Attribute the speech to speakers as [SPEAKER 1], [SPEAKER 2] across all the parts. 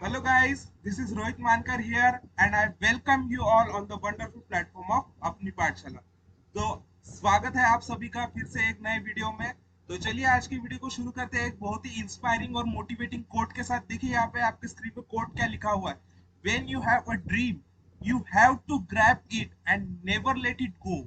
[SPEAKER 1] Hello guys, this is Rohit Mankar here and I welcome you all on the wonderful platform of अपनी पाठशाला। तो स्वागत है आप सभी का फिर से एक नए वीडियो में। तो चलिए आज की वीडियो को शुरू करते हैं एक बहुत ही इंस्पायरिंग और मोटिवेटिंग कोट के साथ। देखिए यहाँ पे आपके स्क्रीन पे कोट क्या लिखा हुआ है। When you have a dream, you have to grab it and never let it go।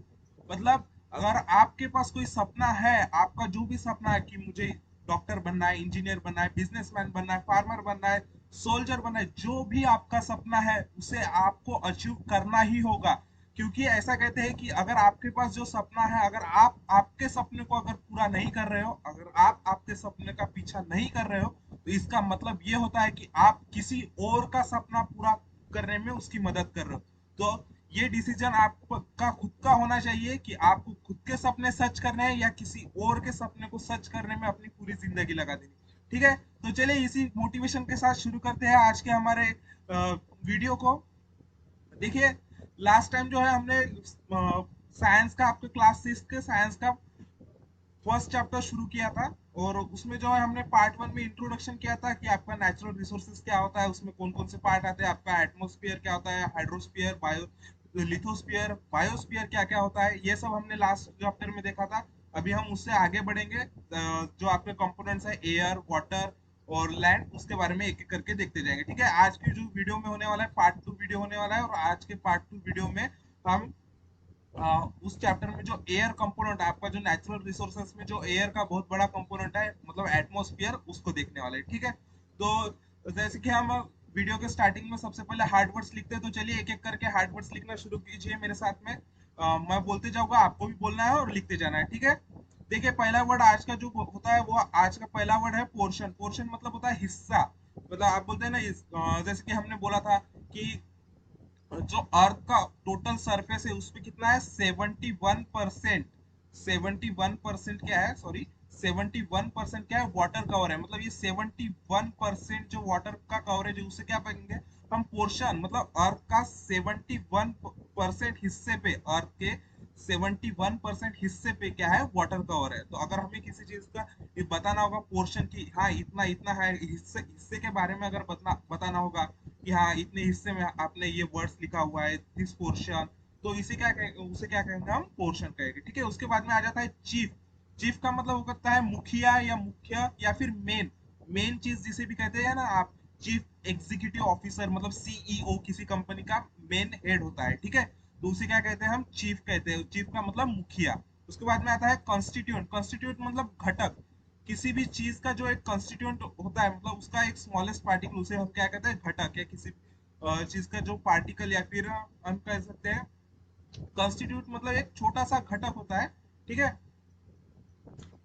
[SPEAKER 1] मतलब अगर आपके पास कोई सपना है, आपका जो भी सपना है कि मुझे डॉक्टर बनना है, इंजीनियर बनना है, बिजनेसमैन बनना है, फार्मर बनना है, सोल्जर बनना है, जो भी आपका सपना है उसे आपको अचीव करना ही होगा। क्योंकि ऐसा कहते हैं कि अगर आपके पास जो सपना है, अगर आप आपके सपने को अगर पूरा नहीं कर रहे हो, अगर आप आपके सपने का पीछा नहीं कर रहे हो, तो इसका मतलब ये होता है कि आप किसी और का सपना पूरा करने में उसकी मदद कर रहे हो। तो ये डिसीजन आपका खुद का होना चाहिए कि आपको खुद के सपने सच करने हैं या किसी और के सपने को सच करने में अपनी पूरी जिंदगी लगा देनी। ठीक है, तो चलिए इसी मोटिवेशन के साथ शुरू करते हैं आज के हमारे वीडियो को। देखिए लास्ट टाइम जो है हमने साइंस का, आपके क्लास 6 के साइंस का फर्स्ट चैप्टर शुरू किया था। और उसमें जो है हमने पार्ट 1 में इंट्रोडक्शन किया था कि आपका नेचुरल रिसोर्सेज क्या होता है, उसमें कौन कौन से पार्ट आते हैं, आपका एटमोस्फियर क्या होता है, हाइड्रोस्फियर, बायो लिथोस्फियर, बायोस्फियर क्या क्या होता है, ये सब हमने लास्ट चैप्टर में देखा था। अभी हम उससे आगे बढ़ेंगे, जो आपके कंपोनेंट्स है एयर, वाटर और लैंड, उसके बारे में एक एक करके देखते जाएंगे। ठीक है, आज की जो वीडियो में होने वाला है पार्ट 2 वीडियो होने वाला है, और आज के पार्ट 2 वीडियो में हम उस चैप्टर में जो एयर कंपोनेंट है, आपका जो नेचुरल रिसोर्सेज में जो एयर का बहुत बड़ा कंपोनेंट है, मतलब एटमॉस्फेयर, उसको देखने वाले हैं। ठीक है, तो जैसे कि हम वीडियो के स्टार्टिंग में सबसे पहले हार्ड वर्ड्स लिखते हैं, तो चलिए एक एक करके हार्ड वर्ड्स लिखना शुरू कीजिए मेरे साथ में। मैं बोलते जाऊंगा, आपको भी बोलना है और लिखते जाना है। ठीक है, देखिए पहला वर्ड आज का जो होता है, वो आज का पहला वर्ड है पोर्शन। पोर्शन मतलब होता है हिस्सा। मतलब आप बोलते हैं ना जैसे कि हमने बोला था कि जो अर्थ का टोटल सरफेस है उसमें कितना है, 71%। 71% क्या है, सॉरी, 71% क्या है, वाटर कवर है। मतलब ये 71% जो वाटर का कवरेज है उसे क्या कहेंगे हम, पोर्शन। मतलब अर्थ का 71% हिस्से पे, अर्थ के 71% हिस्से पे क्या है, वाटर कवर है। तो अगर हमें किसी चीज का ये बताना होगा पोर्शन की, हाँ इतना इतना है, हिस्से हिस्से के बारे में अगर बताना होगा कि हाँ इतने हिस्से में आपने ये वर्ड्स लिखा हुआ है, दिस पोर्शन, तो इसे क्या कहेंगे, उसे क्या कहेंगे हम, पोर्शन कहेंगे। ठीक है, उसके बाद में आ जाता है चीफ। चीफ का मतलब होता है मुखिया या मुख्य या फिर मेन। मेन चीज जिसे भी कहते हैं ना आप, चीफ एग्जीक्यूटिव ऑफिसर, मतलब सीईओ किसी कंपनी का मेन हेड होता है। ठीक है, तो उसे क्या कहते हैं हम, चीफ कहते हैं। चीफ का मतलब मुखिया। उसके बाद में आता है कॉन्स्टिट्यूएंट। कॉन्स्टिट्यूएंट मतलब घटक। किसी भी चीज का जो एक कॉन्स्टिट्यूएंट होता है, मतलब उसका एक स्मॉलेस्ट पार्टिकल, उसे हम क्या कहते हैं, घटक। या किसी चीज का जो पार्टिकल, या फिर हम कह सकते हैं कॉन्स्टिट्यूट, मतलब एक छोटा सा घटक होता है। ठीक है,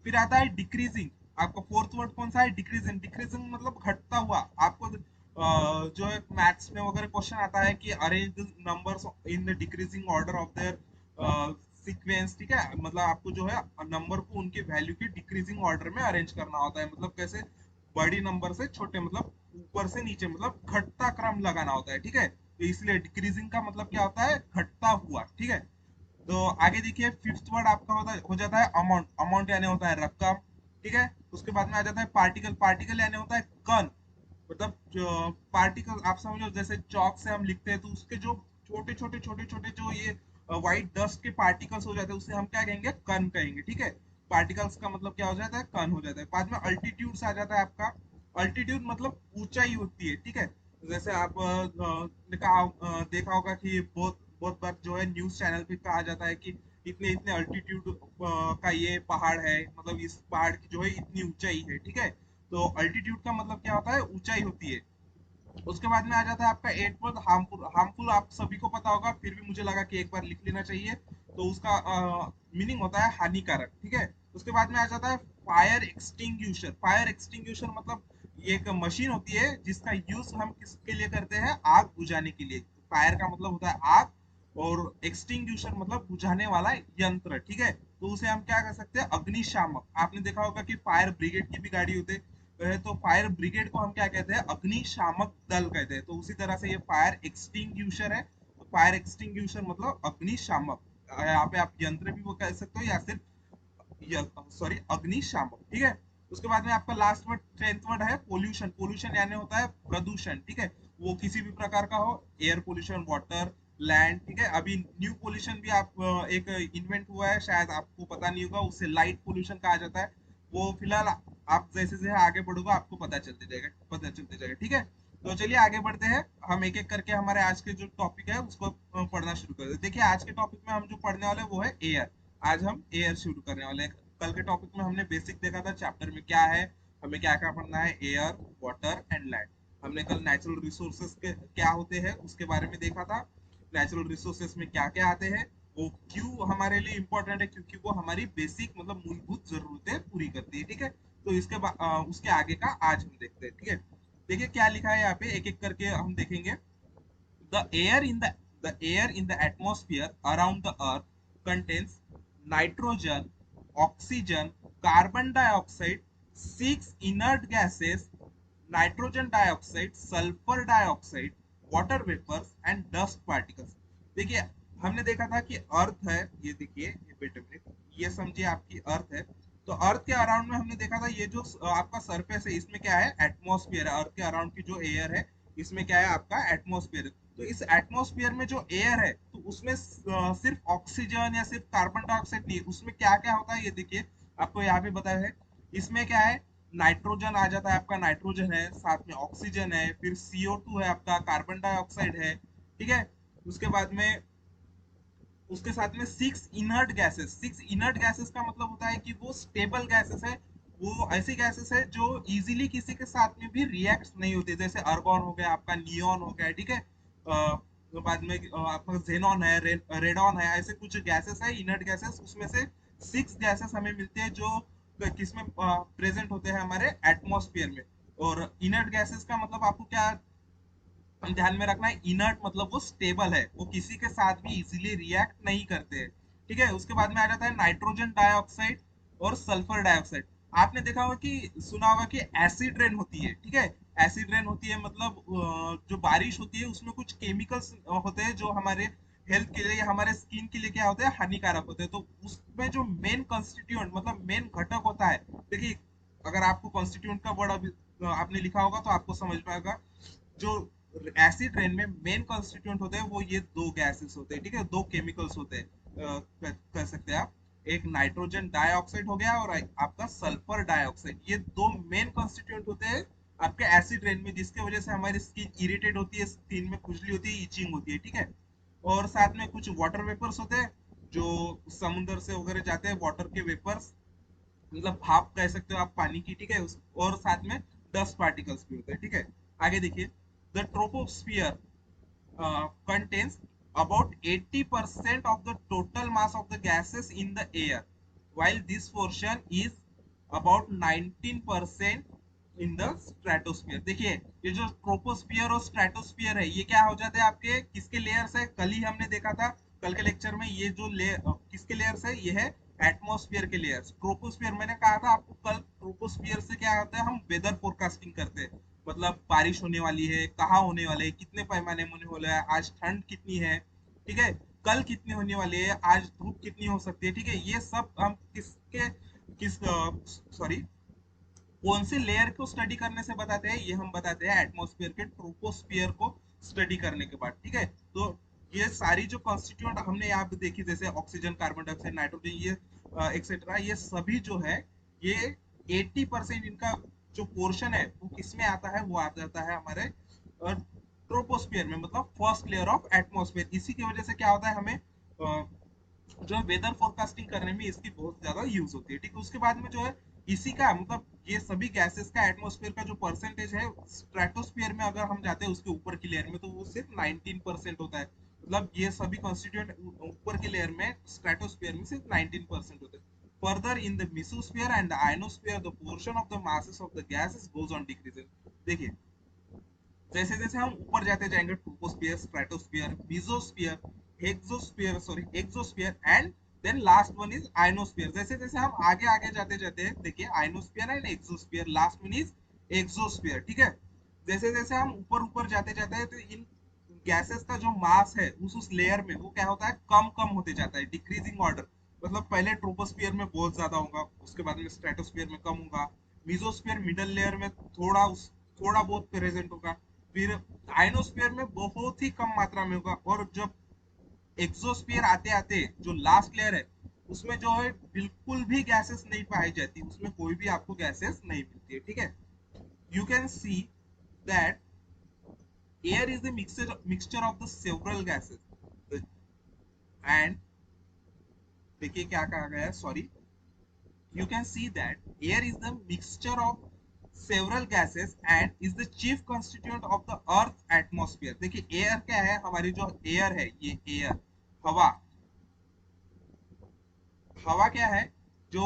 [SPEAKER 1] फिर आता है डिक्रीजिंग। आपका फोर्थ वर्ड कौन सा है, डिक्रीजिंग। डिक्रीजिंग मतलब घटता हुआ। आपको जो एक मैथ्स में वगैरह क्वेश्चन आता है कि arrange the numbers in the decreasing order of their sequence. ठीक है, मतलब आपको जो है नंबर को उनके वैल्यू के डिक्रीजिंग ऑर्डर में अरेंज करना होता है। मतलब कैसे, बड़ी नंबर से छोटे, मतलब ऊपर से नीचे, मतलब घटता क्रम लगाना होता है। ठीक है, तो इसलिए डिक्रीजिंग का मतलब क्या होता है, घटता हुआ। ठीक है, तो आगे देखिए फिफ्थ वर्ड आपका हो जाता है अमाउंट। अमाउंट यानी होता है रकम। ठीक है, उसके बाद में आ जाता है पार्टिकल। पार्टिकल यानी होता है कण। मतलब पार्टिकल आप समझो, जैसे चौक से हम लिखते हैं तो उसके जो छोटे छोटे जो ये व्हाइट डस्ट के पार्टिकल्स हो जाते हैं, उसे हम क्या कहेंगे, कण कहेंगे। ठीक है, पार्टिकल्स का मतलब क्या हो जाता है, कण हो जाता है। बाद में अल्टीट्यूड आ जाता है आपका। अल्टीट्यूड मतलब ऊंचाई होती है। ठीक है, जैसे आप देखा होगा कि बहुत बहुत बार जो है न्यूज चैनल पे कहा जाता है कि इतने इतने अल्टीट्यूड का ये पहाड़ है, मतलब इस पहाड़ की जो है इतनी ऊंचाई है। ठीक है, तो अल्टीट्यूड का मतलब क्या होता है, ऊंचाई होती है। उसके बाद में आ जाता है आपका एट वर्ड हार्मफुल। हार्मफुल आप सभी को पता होगा, फिर भी मुझे लगा कि एक बार लिख लेना चाहिए। तो उसका मीनिंग होता है हानिकारक। ठीक है, उसके बाद में आ जाता है फायर एक्सटिंग्यूशर। फायर एक्सटिंग्यूशर मतलब ये एक मशीन होती है जिसका यूज हम किसके लिए करते हैं, आग बुझाने के लिए। फायर का मतलब होता है आग, और एक्सटिंग्यूशर मतलब बुझाने वाला यंत्र। ठीक है, तो उसे हम क्या कर सकते हैं, अग्निशामक। आपने देखा होगा कि फायर ब्रिगेड की भी गाड़ी होती है, तो फायर ब्रिगेड को हम क्या कहते हैं, अग्निशामक दल कहते हैं। तो उसी तरह से ये फायर एक्सटिंग्यूशर है। तो फायर एक्सटिंग्यूशर मतलब अग्निशामक। यहाँ पे आप यंत्र भी वो कह सकते हो, या सिर्फ सॉरी अग्निशामक। ठीक है, उसके बाद में आपका लास्ट वर्ड 10th वर्ड है पोल्यूशन। पोल्यूशन यानी होता है प्रदूषण, ठीक है, वो किसी भी प्रकार का हो, एयर पोल्यूशन, वाटर, लैंड, ठीक है। अभी न्यू पोल्यूशन भी आप एक इन्वेंट हुआ है, शायद आपको पता नहीं होगा, उससे लाइट पोल्यूशन कहा जाता है। वो फिलहाल आप जैसे जैसे आगे बढ़ोगे आपको पता चलते जाएगा, ठीक है। तो चलिए आगे बढ़ते हैं, हम एक एक करके हमारे आज के जो टॉपिक है उसको पढ़ना शुरू करते हैं। देखिए आज के टॉपिक में हम जो पढ़ने वाले हैं वो है एयर। आज हम एयर शुरू करने वाले हैं। कल के टॉपिक में हमने बेसिक देखा था चैप्टर में क्या है, हमें क्या क्या पढ़ना है, एयर, वाटर एंड लैंड। हमने कल नेचुरल रिसोर्सेस के क्या होते हैं उसके बारे में देखा था। नेचुरल रिसोर्सेस में क्या क्या आते हैं, वो क्यों हमारे लिए इंपॉर्टेंट है, क्योंकि वो हमारी बेसिक मतलब मूलभूत जरूरतें पूरी करती है, ठीक है। तो उसके आगे का आज हम देखते हैं, ठीक है। देखिए क्या लिखा है यहाँ पे, एक एक करके हम देखेंगे। The air in the atmosphere around the earth contains nitrogen, oxygen, carbon dioxide, six inert gases, nitrogen dioxide, sulfur dioxide, water vapors and dust particles। देखिए हमने देखा था कि अर्थ है, ये देखिए ये बेटे में ये समझिए आपकी अर्थ है। तो अर्थ के अराउंड में हमने देखा था ये जो आपका सरफेस है इसमें क्या है, एटमॉस्फेयर है। अर्थ के अराउंड की जो एयर है इसमें क्या है आपका एटमॉस्फेयर। तो इस एटमॉस्फेयर में जो एयर है तो उसमें सिर्फ ऑक्सीजन या सिर्फ कार्बन डाइऑक्साइड नहीं, उसमें क्या क्या होता है ये देखिए, आपको यहाँ पे बताया है। इसमें क्या है, नाइट्रोजन आ जाता है आपका, नाइट्रोजन है, साथ में ऑक्सीजन है, फिर CO2 है आपका, कार्बन डाइऑक्साइड है, ठीक है। उसके बाद में उसके साथ में six inert gases. Six inert gases का मतलब होता है कि वो स्टेबल गैसेस है, वो ऐसी गैसेस है जो इजीली किसी के साथ में भी रिएक्ट नहीं होती, जैसे अर्गोन हो गया आपका, नियोन हो गया, ठीक है। तो बाद में आपका जेनॉन है, रेडॉन है, ऐसे कुछ गैसेस है इनर्ट गैसेस। उसमें से सिक्स गैसेस हमें मिलते हैं जो किसमें प्रेजेंट होते हैं, हमारे एटमॉस्फेयर में। और इनर्ट गैसेस का मतलब आपको क्या ध्यान में रखना है, इनर्ट मतलब वो स्टेबल है, वो किसी के साथ भी इजीली रिएक्ट नहीं करते हैं, ठीक है। उसके बाद में आ जाता है नाइट्रोजन डाइऑक्साइड और सल्फर डाइऑक्साइड। आपने देखा होगा कि सुना होगा कि एसिड रेन होती है, ठीक है। एसिड रेन होती है मतलब जो बारिश होती है उसमें कुछ केमिकल्स होते हैं जो हमारे हेल्थ के लिए या हमारे स्किन के लिए क्या होते हैं, हानिकारक होते हैं। तो उसमें जो मेन कॉन्स्टिट्यूएंट मतलब मेन घटक होता है, देखिए अगर आपको कॉन्स्टिट्यूएंट का वर्ड अभी आपने लिखा होगा तो आपको समझ में आएगा। जो एसिड रेन में मेन कॉन्स्टिट्यूएंट होते हैं वो ये दो गैसेस होते हैं, ठीक है, दो केमिकल्स होते हैं, कह सकते हैं आप। एक नाइट्रोजन डाइऑक्साइड हो गया और आपका सल्फर डाइऑक्साइड, ये दो मेन कॉन्स्टिट्यूएंट होते हैं आपके एसिड रेन में, जिसके वजह से हमारी स्किन इरिटेट होती है, स्किन में खुजली होती है, इचिंग होती है, ठीक है। और साथ में कुछ वाटर वेपर्स होते हैं जो समुद्र से वगैरह जाते हैं, वाटर के वेपर्स, मतलब भाप कह सकते हो आप पानी की, ठीक है। और साथ में डस्ट पार्टिकल्स भी होते हैं, ठीक है। आगे देखिए, the troposphere contains about 80% of the total mass of the gases in the air, while this portion is about 19% in the stratosphere. देखिए ये जो ट्रोपोस्फियर और स्ट्रेटोस्फियर है ये क्या हो जाते हैं आपके किसके लेयर्स है, कल ही हमने देखा था, कल के लेक्चर में, ये जो किसके लेयर्स है, ये है एटमॉस्फेयर के लेयर्स। ट्रोपोस्फियर मैंने कहा था आपको कल, ट्रोपोस्फियर से क्या होता है, हम वेदर फोरकास्टिंग करते हैं, मतलब बारिश होने वाली है, कहाँ होने वाले है, कितने पैमाने में होने वाला है, आज ठंड कितनी है, ठीक है, कल कितनी होने वाली है, आज धूप कितनी हो सकती है, ठीक है। ये सब हम किस सॉरी कौन से लेयर को स्टडी करने से बताते हैं, ये हम बताते हैं एटमॉस्फेयर के ट्रोपोस्फियर को स्टडी करने के बाद, ठीक है। तो ये सारी जो कॉन्स्टिट्यूएंट हमने यहाँ पे देखी, जैसे ऑक्सीजन, कार्बन डाइऑक्साइड, नाइट्रोजन, ये एक्सेट्रा, ये सभी जो है ये 80% इनका जो पोर्शन है वो किसमें आता है, वो आ जाता है हमारे ट्रोपोस्फियर में, मतलब फर्स्ट लेयर ऑफ एटमॉस्फेयर। इसी की वजह से क्या होता है, हमें जो वेदर फोरकास्टिंग करने में इसकी बहुत ज्यादा यूज होती है, ठीक है। उसके बाद में जो है इसी का मतलब ये सभी गैसेस का एटमॉस्फेयर का जो परसेंटेज है, स्ट्रेटोस्फियर में अगर हम जाते हैं उसके ऊपर की लेयर में तो वो सिर्फ 19% होता है। मतलब ये सभी कॉन्स्टिट्यूएंट ऊपर की लेयर में, स्ट्रेटोस्फियर में सिर्फ 19% होते हैं। Further in the mesosphere and the ionosphere the portion of the masses of the gases goes on decreasing। देखिए जैसे जैसे हम ऊपर जाते जाएंगे, troposphere, stratosphere, mesosphere, hexosphere, sorry exosphere and then last one is ionosphere. जैसे जैसे हम आगे आगे जाते जाते हैं, देखिए ionosphere and exosphere, last one is exosphere, ठीक है। जैसे जैसे हम ऊपर ऊपर जाते जाते हैं तो इन गैसेस का जो मास है उस लेयर में वो क्या होता है, कम कम होते जाता है, डिक्रीजिंग ऑर्डर। मतलब पहले ट्रोपोस्फियर में बहुत ज्यादा होगा, उसके बाद में स्ट्रेटोस्फियर में कम होगा, मीजोस्फीयर मिडल लेयर में थोड़ा बहुत प्रेजेंट होगा, फिर आइनोस्फीयर में बहुत ही कम मात्रा में होगा, और जब एक्सोस्फीयर आते आते जो लास्ट लेयर है उसमें जो है बिल्कुल भी गैसेस नहीं पाई जाती, उसमें कोई भी आपको गैसेस नहीं मिलती है, ठीक है। You can see that air is a mixture of the several gases and देखिए क्या कहा गया है, sorry, you can see that air is the mixture of several gases and is the chief constituent of the earth atmosphere। देखिए air क्या है, हमारी जो एयर है, ये एयर हवा, हवा क्या है, जो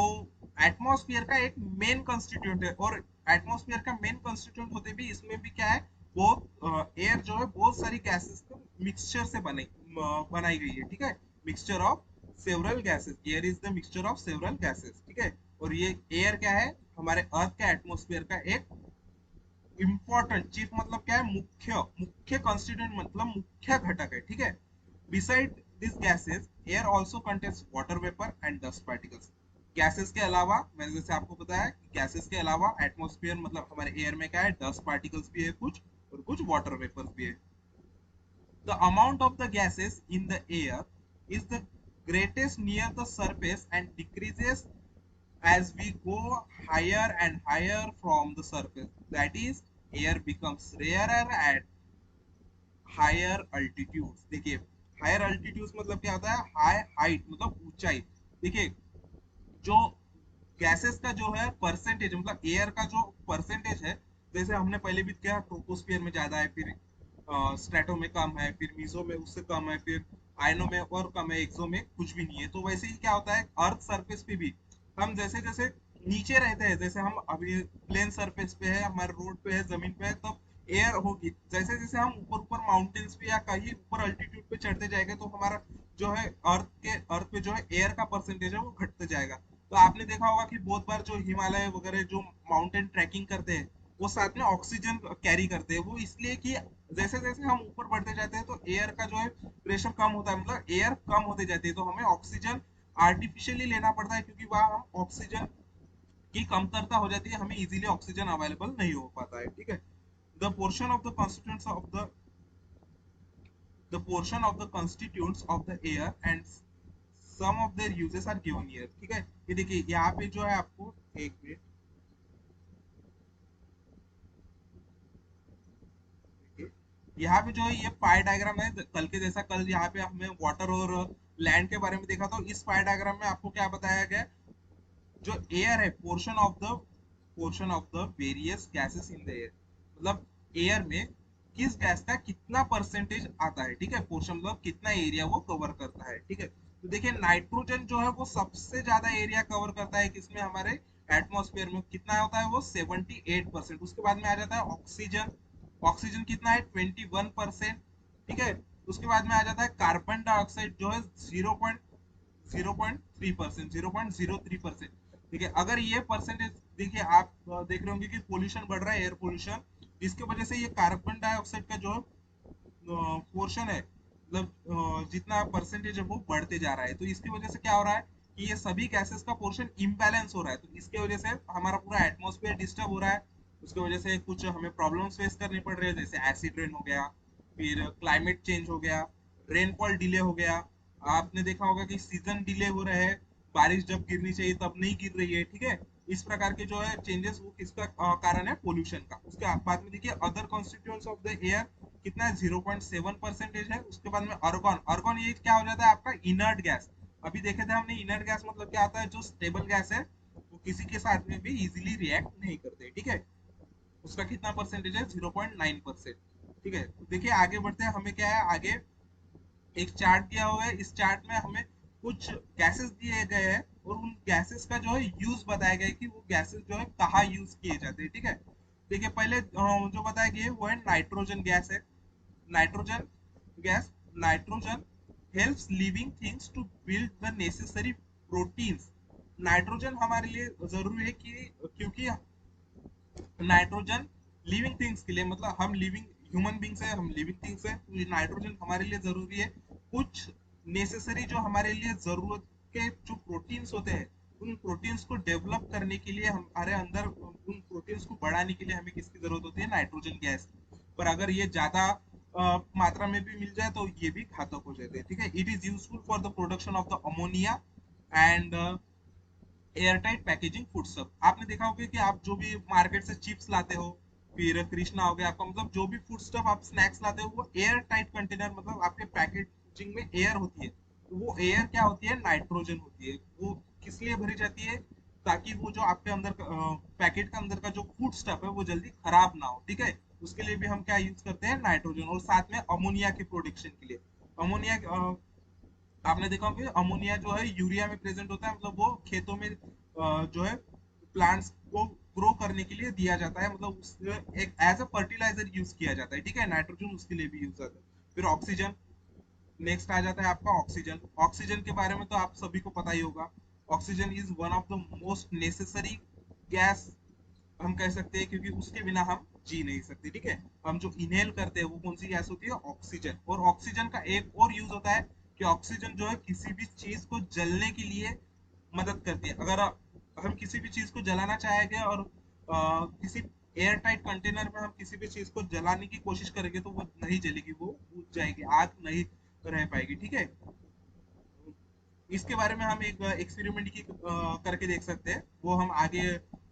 [SPEAKER 1] एटमॉस्फेयर का एक मेन कंस्टिट्यूएंट है, और एटमॉस्फेयर का मेन कंस्टिट्यूएंट होते भी इसमें भी क्या है, बहुत एयर जो है बहुत सारी गैसेस के मिक्सचर से बनाई गई है, ठीक है। Mixture of several gases, air is the mixture of several gases, ठीक है। और ये एयर क्या है, हमारे अर्थ का एटमॉस्फेयर का एक इंपॉर्टेंट, चीफ मतलब क्या है, मुख्य, मुख्य कॉन्स्टिट्यूएंट मतलब मुख्य घटक है, ठीक है। Beside this gases air also contains water vapour and dust particles. Gases के अलावा, मैंने जैसे आपको बताया कि गैसेस के अलावा एटमॉस्फेयर मतलब हमारे एयर में क्या है, डस्ट पार्टिकल्स भी है कुछ, और कुछ वाटर वेपर्स भी है। The amount of the gases in the air is the greatest near the surface and decreases as we go higher and higher from the surface. That is, air becomes rarer at higher altitudes। देखिए higher altitude मतलब क्या होता है, high height मतलब ऊंचाई। देखिए जो gases का जो है परसेंटेज, मतलब एयर का जो परसेंटेज है, जैसे हमने पहले भी किया, ट्रोपोस्फियर में ज्यादा है, फिर स्ट्रेटो में कम है, फिर मीजो में उससे कम है, फिर आयनो में और कम है, एक्सो में कुछ भी नहीं है। तो वैसे ही क्या होता है अर्थ सरफेस पे भी, हम जैसे जैसे नीचे रहते हैं, जैसे हम अभी प्लेन सरफेस पे है, हमारे रोड पे है, जमीन पे है, तब एयर होगी। जैसे जैसे हम ऊपर ऊपर माउंटेन्स पे या कहीं ऊपर अल्टीट्यूड पे चढ़ते जाएंगे, तो हमारा जो है अर्थ पे जो है एयर का परसेंटेज है वो घटते जाएगा। तो आपने देखा होगा कि बहुत बार जो हिमालय वगैरह जो माउंटेन ट्रैकिंग करते हैं, वो साथ में ऑक्सीजन कैरी करते हैं, वो इसलिए कि जैसे जैसे हम ऊपर बढ़ते जाते हैं तो एयर का जो है प्रेशर कम होता है, मतलब एयर कम होते जाती है, तो हमें ऑक्सीजन आर्टिफिशियली लेना पड़ता है, क्योंकि वहां हम ऑक्सीजन की कमतरता हो जाती है, हमें इजीली ऑक्सीजन अवेलेबल नहीं हो पाता है, ठीक है। The portion of the constituents of the portion of the constituents of the air and some of their uses are given here, ठीक है। ये देखिए यहाँ पे जो है आपको, एक मिनट, यहाँ पे जो है ये पाई डायग्राम है, कल के जैसा, कल यहाँ पे हमने वाटर और लैंड के बारे में देखा, तो इस पाई डायग्राम में आपको क्या बताया गया, जो एयर है, portion of the various gases in the air, मतलब एयर में किस गैस का कितना परसेंटेज आता है, ठीक है। पोर्शन मतलब कितना एरिया वो कवर करता है, ठीक है। तो देखिए नाइट्रोजन जो है वो सबसे ज्यादा एरिया कवर करता है, किसमें, हमारे एटमॉस्फेयर में कितना होता है वो 78%। उसके बाद में आ जाता है ऑक्सीजन, ऑक्सीजन कितना है 21%, ठीक है। उसके बाद में आ जाता है कार्बन डाइऑक्साइड जो है 0.03%, 0.03%, ठीक है। अगर ये परसेंटेज, देखिए आप देख रहे होंगे कि पोल्यूशन बढ़ रहा है, एयर पोल्यूशन, इसके वजह से ये कार्बन डाइऑक्साइड का जो पोर्शन है, मतलब जितना परसेंटेज है वो बढ़ते जा रहा है। तो इसकी वजह से क्या हो रहा है कि ये सभी गैसेस का पोर्शन इम्बैलेंस हो रहा है, तो इसके वजह से हमारा पूरा एटमॉस्फेयर डिस्टर्ब हो रहा है। उसकी वजह से कुछ हमें प्रॉब्लम्स फेस करनी पड़ रही है, जैसे एसिड रेन हो गया, फिर क्लाइमेट चेंज हो गया, रेनफॉल डिले हो गया। आपने देखा होगा कि सीजन डिले हो रहे हैं, बारिश जब गिरनी चाहिए तब नहीं गिर रही है, ठीक है। इस प्रकार के जो है चेंजेस, वो किसका कारण है, पोल्यूशन का। उसके बाद में देखिए other constituents of the air कितना है, 0.7% है। उसके बाद में अर्गन, अर्गन ये क्या हो जाता है आपका, इनर्ट गैस। अभी देखे थे हमने, इनर्ट गैस मतलब क्या आता है, जो स्टेबल गैस है वो किसी के साथ में भी इजीली रिएक्ट नहीं करते, ठीक है। उसका कितना परसेंटेज है, 0.9%, ठीक है। तो देखिए आगे बढ़ते हैं, हमें क्या है आगे, एक चार्ट दिया हुआ है, इस चार्ट में हमें कुछ गैसेस दिए गए हैं, और उन गैसेस का जो है यूज बताया गया है कि वो गैसेस जो है कहाँ यूज किए जाते हैं, ठीक है। देखिए पहले जो बताया गया है वो है नाइट्रोजन गैस है। Nitrogen gas, nitrogen helps living things to build the necessary proteins. Nitrogen हमारे लिए जरूरी है कि, क्योंकि नाइट्रोजन लिविंग थिंग्स के लिए, मतलब हम लिविंग ह्यूमन बींग्स है, हम लिविंग थिंग्स है, तो ये नाइट्रोजन हमारे लिए जरूरी है। कुछ नेसेसरी जो हमारे लिए जरूरत के जो प्रोटीन्स होते हैं, उन प्रोटीन्स को डेवलप करने के लिए हमारे अंदर उन प्रोटीन्स को बढ़ाने के लिए हमें किसकी जरूरत होती है, नाइट्रोजन गैस। पर अगर ये ज्यादा मात्रा में भी मिल जाए तो ये भी घातक हो जाते हैं, ठीक है। It is useful for the production of the ammonia and airtight packaging food सब। आपने देखा होगा कि आप जो भी मार्केट से चिप्स लाते हो, फिर कृष्णा हो गया आपका, मतलब जो भी फूड स्टफ आप स्नैक्स लाते हो वो एयर टाइट कंटेनर, मतलब आपके पैकेजिंग में एयर होती है। तो वो एयर क्या होती है, नाइट्रोजन होती है। वो किस लिए भरी जाती है, ताकि वो जो आपके अंदर पैकेट का अंदर का जो फूड स्टफ है वो जल्दी खराब ना हो, ठीक है। उसके लिए भी हम क्या यूज करते हैं, नाइट्रोजन, और साथ में अमोनिया के प्रोडक्शन के लिए। अमोनिया आपने देखा होगा अमोनिया जो है यूरिया में प्रेजेंट होता है, मतलब वो खेतों में जो है प्लांट्स को ग्रो करने के लिए दिया जाता है, मतलब एक एज अ फर्टिलाइजर यूज किया जाता है, ठीक है। नाइट्रोजन उसके लिए भी यूज होता है। फिर ऑक्सीजन, नेक्स्ट आ जाता है आपका ऑक्सीजन। ऑक्सीजन के बारे में तो आप सभी को पता ही होगा। Oxygen is one of the most necessary gas हम कह सकते हैं, क्योंकि उसके बिना हम जी नहीं सकते, ठीक है। हम जो इनहेल करते हैं वो कौन सी गैस होती है, ऑक्सीजन। और ऑक्सीजन का एक और यूज होता है कि ऑक्सीजन जो है किसी भी चीज को जलने के लिए मदद करती है। अगर हम किसी भी चीज को जलाना चाहेंगे और किसी एयर टाइट कंटेनर में हम किसी भी चीज को जलाने की कोशिश करेंगे तो वो नहीं जलेगी, वो बुझ जाएगी, आग नहीं रह पाएगी, ठीक है। इसके बारे में हम एक एक्सपेरिमेंट की करके देख सकते हैं, वो हम आगे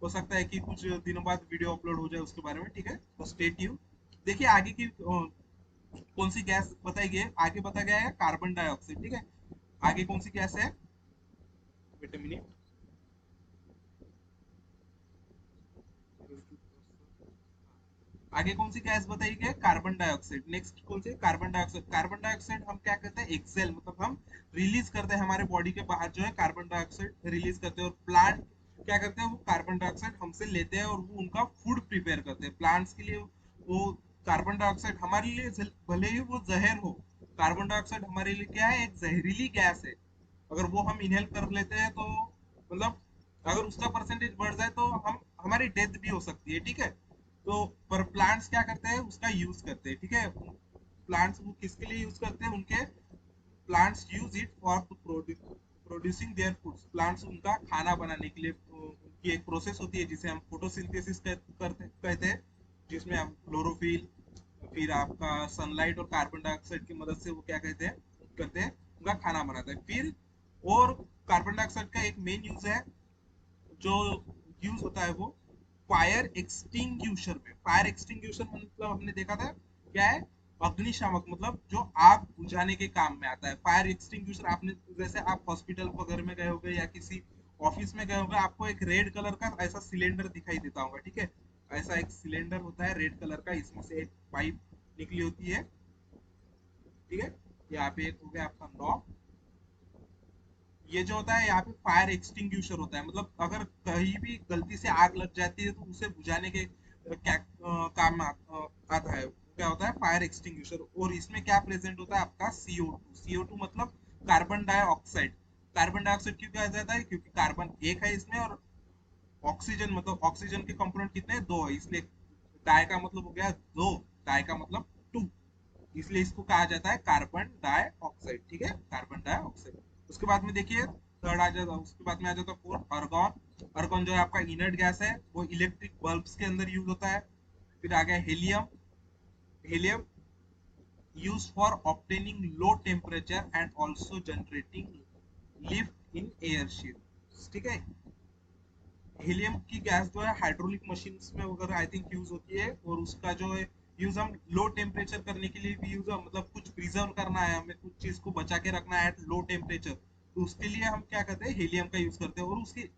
[SPEAKER 1] हो सकता है कि कुछ दिनों बाद वीडियो अपलोड हो जाए उसके बारे में, ठीक है। तो स्टे ट्यून। देखिए आगे की कौन सी गैस बताई गई है, आगे बताया गया है कार्बन डाइऑक्साइड, ठीक है। आगे कौन सी गैस है, वेट अ मिनट, आगे कौन सी गैस बताई गई है, कार्बन डाइऑक्साइड। नेक्स्ट कौन सी, कार्बन डाइऑक्साइड। कार्बन डाइऑक्साइड हम क्या करते हैं, एक्सेल, मतलब हम रिलीज करते हैं हमारे बॉडी के बाहर जो है कार्बन डाइऑक्साइड रिलीज करते हैं। और प्लांट क्या करते हैं, वो कार्बन डाइऑक्साइड हमसे लेते हैं और वो उनका फूड प्रिपेयर करते हैं प्लांट्स के लिए। वो कार्बन डाइऑक्साइड हमारे लिए भले ही वो जहर हो, कार्बन डाइऑक्साइड हमारे लिए क्या है, एक जहरीली गैस है। अगर वो हम इनहेल कर लेते हैं तो मतलब अगर उसका परसेंटेज बढ़ जाए तो हम हमारी डेथ भी हो सकती है, ठीक है। तो पर प्लांट्स क्या करते हैं, उसका यूज करते हैं, ठीक है। प्लांट्स वो किसके लिए यूज करते हैं, उनके plants use it for producing their foods. Plants उनका खाना बनाने के लिए उनकी एक प्रोसेस होती है जिसे हम फोटोसिंथेसिस कहते हैं, जिसमें हम क्लोरोफिल, फिर आपका सनलाइट और कार्बन डाइऑक्साइड की मदद से वो क्या कहते हैं, करते हैं, उनका खाना बनाते हैं। फिर और कार्बन डाइऑक्साइड का एक मेन यूज है जो यूज होता है, वो फायर एक्सटिंग्यूशर में। फायर एक्सटिंग्यूशर मतलब हमने देखा था क्या है, अग्निशामक, मतलब जो आग बुझाने के काम में आता है। फायर एक्सटिंग्यूशर आपने जैसे आप हॉस्पिटल वगैरह में गए होंगे या किसी ऑफिस में गए होंगे, आपको एक रेड कलर का ऐसा सिलेंडर दिखाई देता होगा, ठीक है। ऐसा एक सिलेंडर होता है रेड कलर का, इसमें से एक पाइप निकली होती है, ठीक है। यहाँ पे एक हो गया आपका नॉब। ये जो होता है यहाँ पे फायर एक्सटिंग्यूशर होता है, मतलब अगर कहीं भी गलती से आग लग जाती है तो उसे बुझाने के क्या काम में आता है, क्या होता है, फायर एक्सटिंग्यूशर। और इसमें क्या प्रेजेंट होता है आपका, CO2। CO2 मतलब कार्बन डाइऑक्साइड। कार्बन डाइऑक्साइड क्यों कहा जाता है, क्योंकि कार्बन एक है इसमें, और ऑक्सीजन मतलब ऑक्सीजन के कंपोनेंट कितने हैं, दो है, इसलिए डाई का मतलब हो गया दो, डाई का मतलब टू, इसलिए इसको कहा जाता है कार्बन डाइऑक्साइड, ठीक है, कार्बन डाइऑक्साइड। उसके बाद में देखिए थर्ड आ जाता, उसके बाद में आ जाता फोर्थ, अर्गॉन। अर्गॉन जो है आपका इनर्ट गैस है, वो इलेक्ट्रिक बल्ब्स के अंदर यूज होता है। फिर आ गया helium. Helium use for obtaining low temperature and also generating lift in airship, ठीक है। हीलियम की गैस जो है हाइड्रोलिक मशीन्स में वगैरह आई थिंक यूज होती है, और उसका जो है यूज हम लो टेम्परेचर करने के लिए भी यूज, मतलब कुछ प्रिजर्व करना है हमें, कुछ चीज को बचा के रखना है एट लो टेम्परेचर, तो उसके लिए हम क्या करते हैं, हीलियम का यूज करते हैं। और उसकी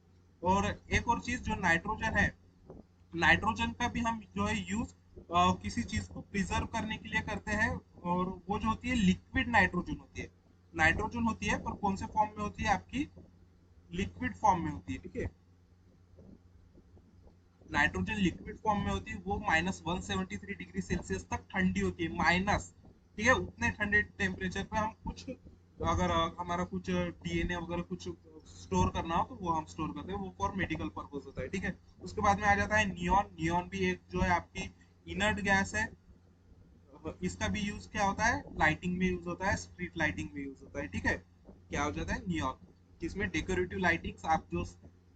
[SPEAKER 1] और एक और चीज जो नाइट्रोजन है, नाइट्रोजन का भी हम जो है यूज किसी चीज को प्रिजर्व करने के लिए करते हैं, और वो जो होती है लिक्विड नाइट्रोजन होती है। नाइट्रोजन होती है पर कौन से फॉर्म में होती है आपकी, लिक्विड फॉर्म में होती है, ठीक है। नाइट्रोजन लिक्विड फॉर्म में होती है, वो -173 डिग्री सेल्सियस तक ठंडी होती है, माइनस, ठीक है। उतने ठंडे टेम्परेचर पे हम कुछ अगर हमारा कुछ DNA वगैरह कुछ स्टोर करना हो तो वो हम स्टोर करते हैं, वो फॉर मेडिकल पर्पज होता है, ठीक है। उसके बाद में आ जाता है नियॉन। नियॉन भी एक जो है आपकी इनर्ट गैस है। इसका भी यूज क्या होता है, लाइटिंग में यूज होता है, स्ट्रीट लाइटिंग में यूज होता है, ठीक है। क्या हो जाता है नियॉन, जिसमें डेकोरेटिव लाइटिंग्स आप जो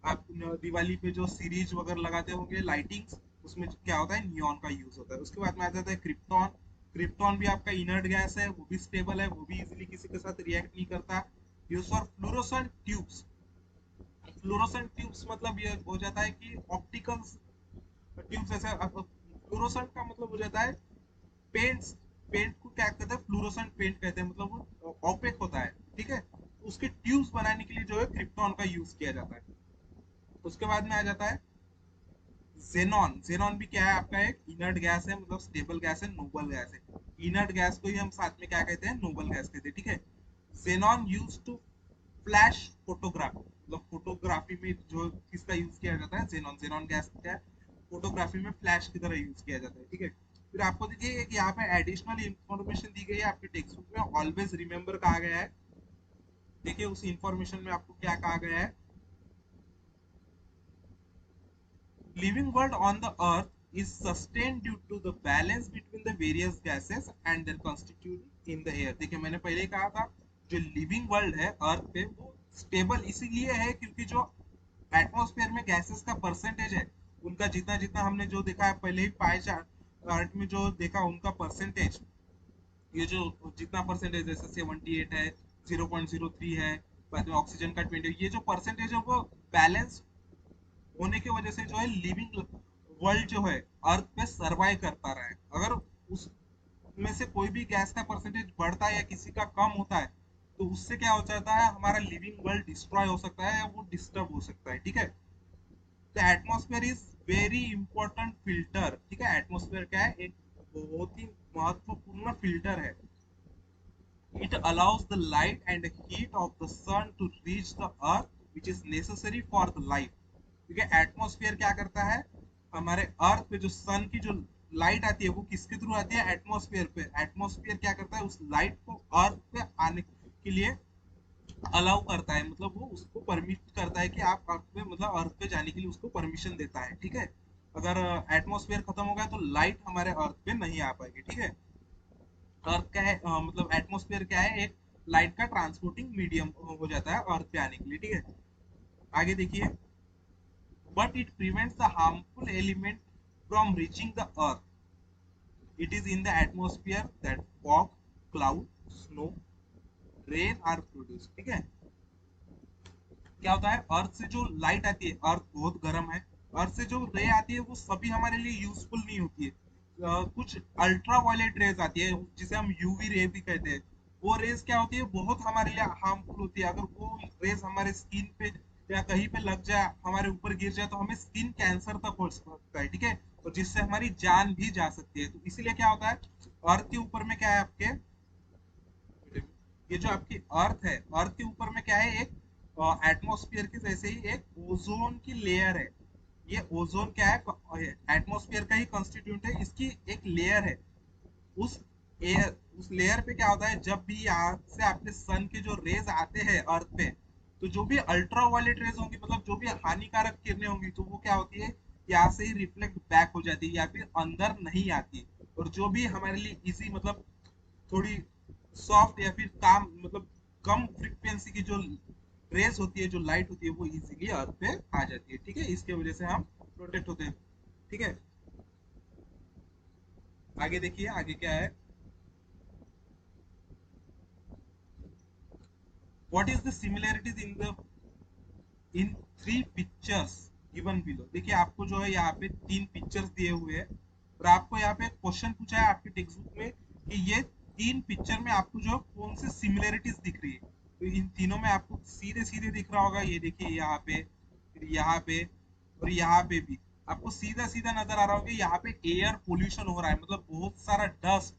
[SPEAKER 1] आप दिवाली पे जो सीरीज वगैरह लगाते होंगे लाइटिंग्स, उसमें क्या होता है, नियॉन का यूज होता है। उसके बाद में आ जाता है क्रिप्टॉन। क्रिप्टॉन भी आपका इनर्ट गैस है, वो भी स्टेबल है, वो भी इजीली किसी के साथ रिएक्ट नहीं करता। Use for fluorescent tubes. Fluorescent tubes मतलब ये हो जाता है कि ऑप्टिकल ट्यूब्स, ऐसा फ्लोरोसेंट का मतलब हो जाता है पेंट्स। पेंट को क्या कहते हैं, फ्लोरोसेंट पेंट कहते हैं, मतलब वो ऑपेक होता है, ठीक है। उसके ट्यूब्स बनाने के लिए जो है क्रिप्टॉन का यूज किया जाता है। उसके बाद में आ जाता है जेनॉन। जेनॉन भी क्या है, आपका एक इनर्ट गैस है, मतलब स्टेबल गैस है, नोबल गैस है। इनर्ट गैस को ही हम साथ में क्या कहते हैं, नोबल गैस कहते हैं, ठीक है। Xenon use to flash photography, मतलब फोटोग्राफी में जो किसका यूज किया जाता है, जेनॉन। जेनॉन गैस क्या है, फोटोग्राफी में फ्लैश की तरह यूज किया जाता है, ठीक है। फिर आपको देखिए कि यहाँ पे एडिशनल इंफॉर्मेशन दी गई है आपके टेक्स्ट बुक में, ऑलवेज रिमेंबर कहा गया है। देखिए उस इंफॉर्मेशन में आपको क्या कहा गया है, living world on the earth is sustained due to the balance between the various gases and their constituent in the air। देखिए मैंने पहले ही कहा था, जो लिविंग वर्ल्ड है अर्थ पे वो स्टेबल इसीलिए है क्योंकि जो एटमॉस्फेयर में गैसेस का परसेंटेज है, उनका जितना जितना हमने जो देखा है पहले ही पाई चार्ट में जो देखा उनका परसेंटेज, ये जो जितना परसेंटेज जैसे 78 है, 0.03 है, बाद में ऑक्सीजन का 20, ये जो परसेंटेज है वो बैलेंस होने की वजह से जो है लिविंग वर्ल्ड जो है अर्थ पे सरवाइव कर पा रहा है। अगर उसमें से कोई भी गैस का परसेंटेज बढ़ता है या किसी का कम होता है, तो उससे क्या हो जाता है, हमारा लिविंग वर्ल्ड डिस्ट्रॉय हो सकता है या वो डिस्टर्ब हो सकता है, ठीक है। तो atmosphere is very important filter, ठीक है। एटमॉस्फेयर क्या है, एक बहुत ही महत्वपूर्ण फिल्टर है। It allows the light and heat of the sun to reach the earth, which is necessary for the life। क्योंकि एटमॉस्फेयर क्या करता है, हमारे अर्थ पे जो सन की जो लाइट आती है वो किसके थ्रू आती है, एटमॉस्फेयर पे। एटमॉस्फेयर क्या करता है, उस लाइट को अर्थ पे आने के लिए अलाउ करता है, मतलब वो उसको परमिट करता है कि आप अर्थ पे, मतलब अर्थ पे जाने के लिए उसको परमिशन देता है, ठीक है। अगर एटमॉस्फेयर खत्म हो गया तो लाइट हमारे अर्थ पे नहीं आ पाएगी, ठीक है। अर्थ क्या है, मतलब एटमॉस्फेयर क्या है, एक लाइट का ट्रांसपोर्टिंग मीडियम हो जाता है अर्थ पे आने के लिए, ठीक है। आगे देखिए, but it prevents the harmful element from reaching the earth. It is in the atmosphere that fog, cloud, snow, rain are produce, ठीक है। क्या होता है, अर्थ से जो लाइट आती है, अर्थ बहुत गर्म है, अर्थ से जो रे आती है वो सभी हमारे लिए यूजफुल नहीं होती है। कुछ अल्ट्रा वायलेट रेज आती है जिसे हम यूवी रे भी कहते हैं। वो रेज क्या होती है, बहुत हमारे लिए हार्मफुल होती है। अगर वो रेज हमारे स्किन पे या कहीं पे लग जाए, हमारे ऊपर गिर जाए, तो हमें स्किन कैंसर तक हो सकता है, ठीक है। और जिससे हमारी जान भी जा सकती है। तो इसीलिए क्या होता है, अर्थ के ऊपर में क्या है आपके, ये जो आपकी अर्थ है, अर्थ के ऊपर में क्या है, एक एटमॉस्फेयर के जैसे ही एक ओजोन की लेयर है। ये ओजोन क्या है, एटमॉस्फेयर का ही कंस्टिट्यूट है, इसकी एक लेयर है। उस एयर, उस लेयर पे क्या होता है, जब भी यहाँ से आपके सन के जो रेज आते हैं अर्थ पे, तो जो भी अल्ट्रा वायलेट रेज होंगी, मतलब जो भी हानिकारक किरणें होंगी, तो वो क्या होती है, यहाँ से ही रिफ्लेक्ट बैक हो जाती है या फिर अंदर नहीं आती। और जो भी हमारे लिए इजी, मतलब थोड़ी सॉफ्ट या फिर काम, मतलब कम फ्रीक्वेंसी की जो रेस होती है, जो लाइट होती है, वो इजीली अर्थ पे आ जाती है, ठीक है। इसके वजह से हम प्रोटेक्ट होते हैं, ठीक है। आगे देखिए, आगे क्या है, what is the similarities in three pictures given below. देखिए आपको जो है यहाँ पे तीन पिक्चर्स दिए हुए हैं, और आपको यहाँ पे क्वेश्चन पूछा है आपके टेक्स्ट बुक में कि ये तीन पिक्चर में आपको जो कौन सी सिमिलरिटीज दिख रही है। तो इन तीनों में आपको सीधे सीधे दिख रहा होगा, ये देखिए यहाँ पे, फिर यहाँ पे, और यहाँ पे भी आपको सीधा सीधा नजर आ रहा होगा। यहाँ पे एयर पोल्यूशन हो रहा है, मतलब बहुत सारा डस्ट,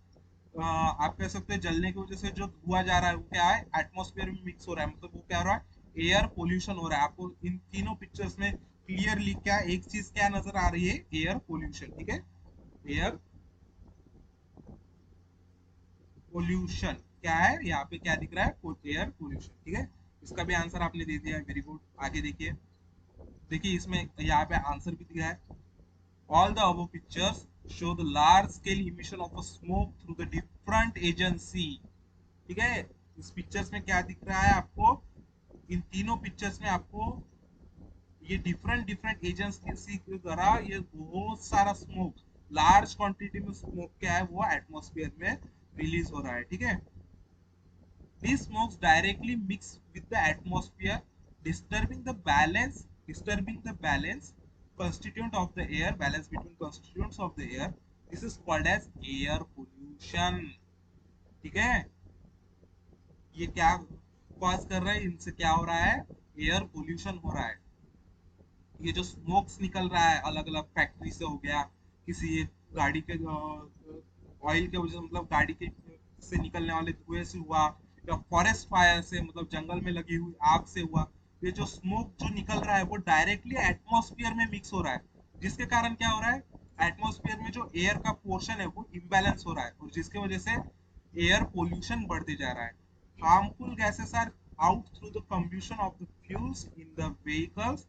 [SPEAKER 1] आप कह सकते हैं जलने की वजह से जो धुआं जा रहा है वो क्या है, एटमॉस्फेयर में मिक्स हो रहा है, मतलब वो क्या हो रहा है, एयर पोल्यूशन हो रहा है। आपको इन तीनों पिक्चर्स में क्लियरली क्या एक चीज क्या नजर आ रही है, एयर पोल्यूशन, ठीक है। एयर पोल्यूशन क्या है, यहाँ पे क्या दिख रहा है, एयर पोल्यूशन, ठीक है। इसका भी आंसर आपने दे दिया है, वेरी गुड। आगे देखिए, देखिए इसमें यहाँ पे आंसर भी दिया है, all the above pictures show the large scale emission of a smoke through the different agency, ठीक है। इस पिक्चर्स में क्या दिख रहा है आपको, इन तीनों पिक्चर्स में आपको ये डिफरेंट डिफरेंट एजेंसी के द्वारा ये बहुत सारा स्मोक, लार्ज क्वांटिटी में स्मोक क्या है वो एटमॉस्फेयर में रिलीज हो रहा है, ठीक है। These smokes directly mix with the atmosphere, disturbing the balance constituent of the air, balance between constituents of the air. This is called as air pollution. ठीक है, ये क्या कॉज कर रहा है, इनसे क्या हो रहा है, एयर पोल्यूशन हो रहा है। ये जो स्मोक्स निकल रहा है अलग अलग फैक्ट्री से हो गया, किसी एक गाड़ी के ऑयल के वजह से, मतलब गाड़ी के से निकलने वाले धुएं से हुआ, या फॉरेस्ट फायर से मतलब जंगल में लगी हुई आग से हुआ। ये जो स्मोक जो निकल रहा है वो डायरेक्टली एटमॉस्फेयर में मिक्स हो रहा है, जिसके कारण क्या हो रहा है, एटमॉस्फेयर में जो एयर का पोर्शन है वो इम्बैलेंस हो रहा है, और जिसकी वजह से एयर पोल्यूशन बढ़ते जा रहा है। Harmful gases are out through the combustion of the fuels in the vehicles